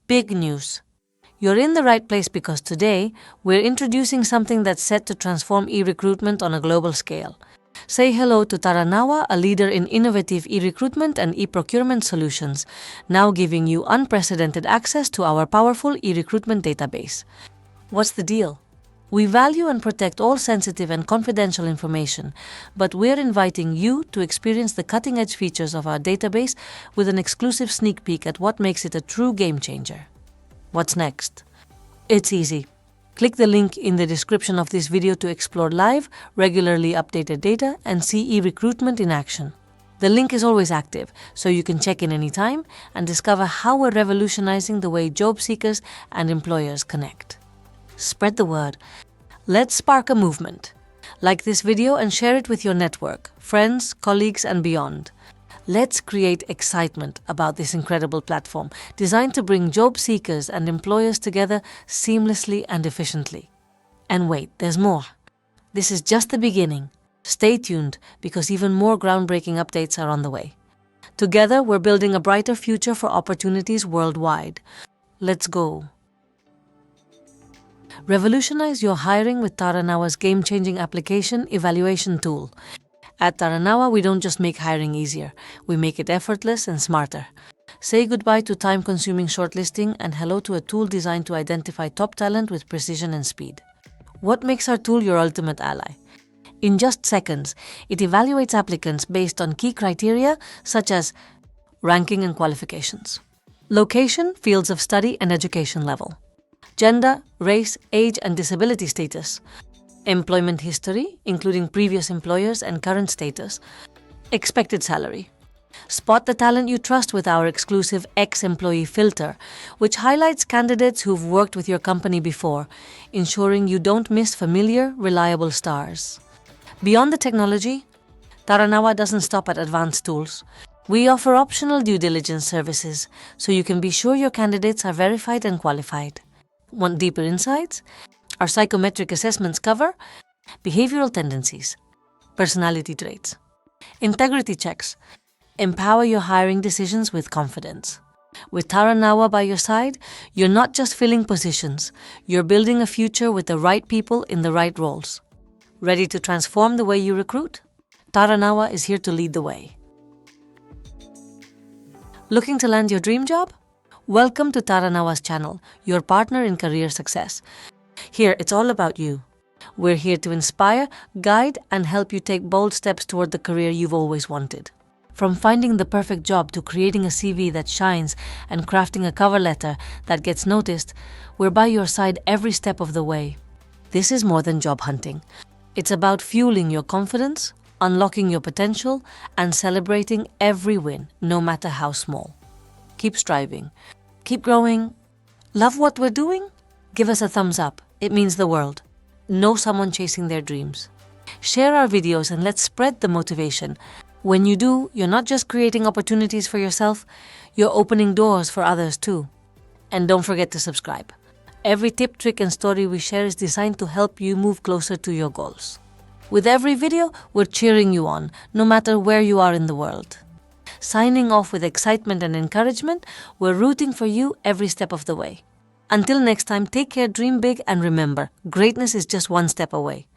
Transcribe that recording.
Big news! You're in the right place because today, we're introducing something that's set to transform e-recruitment on a global scale. Say hello to Tara Nawa, a leader in innovative e-recruitment and e-procurement solutions, now giving you unprecedented access to our powerful e-recruitment database. What's the deal? We value and protect all sensitive and confidential information, but we're inviting you to experience the cutting-edge features of our database with an exclusive sneak peek at what makes it a true game changer. What's next? It's easy. Click the link in the description of this video to explore live, regularly updated data and see e-recruitment in action. The link is always active, so you can check in anytime and discover how we're revolutionizing the way job seekers and employers connect. Spread the word. Let's spark a movement. Like this video and share it with your network, friends, colleagues, and beyond. Let's create excitement about this incredible platform designed to bring job seekers and employers together seamlessly and efficiently. And wait, there's more. This is just the beginning. Stay tuned because even more groundbreaking updates are on the way. Together, we're building a brighter future for opportunities worldwide. Let's go. Revolutionize your hiring with Tara Nawa's game-changing application evaluation tool. At Tara Nawa, we don't just make hiring easier, we make it effortless and smarter. Say goodbye to time-consuming shortlisting and hello to a tool designed to identify top talent with precision and speed. What makes our tool your ultimate ally? In just seconds, it evaluates applicants based on key criteria such as ranking and qualifications, location, fields of study and education level, gender, race, age and disability status, employment history, including previous employers and current status, expected salary. Spot the talent you trust with our exclusive ex-employee filter, which highlights candidates who've worked with your company before, ensuring you don't miss familiar, reliable stars. Beyond the technology, Tara Nawa doesn't stop at advanced tools. We offer optional due diligence services, so you can be sure your candidates are verified and qualified. Want deeper insights? Our psychometric assessments cover behavioral tendencies, personality traits, integrity checks. Empower your hiring decisions with confidence. With Tara Nawa by your side, you're not just filling positions, you're building a future with the right people in the right roles. Ready to transform the way you recruit? Tara Nawa is here to lead the way. Looking to land your dream job? Welcome to Tara Nawa's channel, your partner in career success. Here, it's all about you. We're here to inspire, guide, and help you take bold steps toward the career you've always wanted. From finding the perfect job to creating a CV that shines and crafting a cover letter that gets noticed, we're by your side every step of the way. This is more than job hunting. It's about fueling your confidence, unlocking your potential, and celebrating every win, no matter how small. Keep striving. Keep growing. Love what we're doing? Give us a thumbs up. It means the world. Know someone chasing their dreams. Share our videos and let's spread the motivation. When you do, you're not just creating opportunities for yourself, you're opening doors for others too. And don't forget to subscribe. Every tip, trick, and story we share is designed to help you move closer to your goals. With every video, we're cheering you on, no matter where you are in the world. Signing off with excitement and encouragement, we're rooting for you every step of the way. Until next time, take care, dream big, and remember, greatness is just one step away.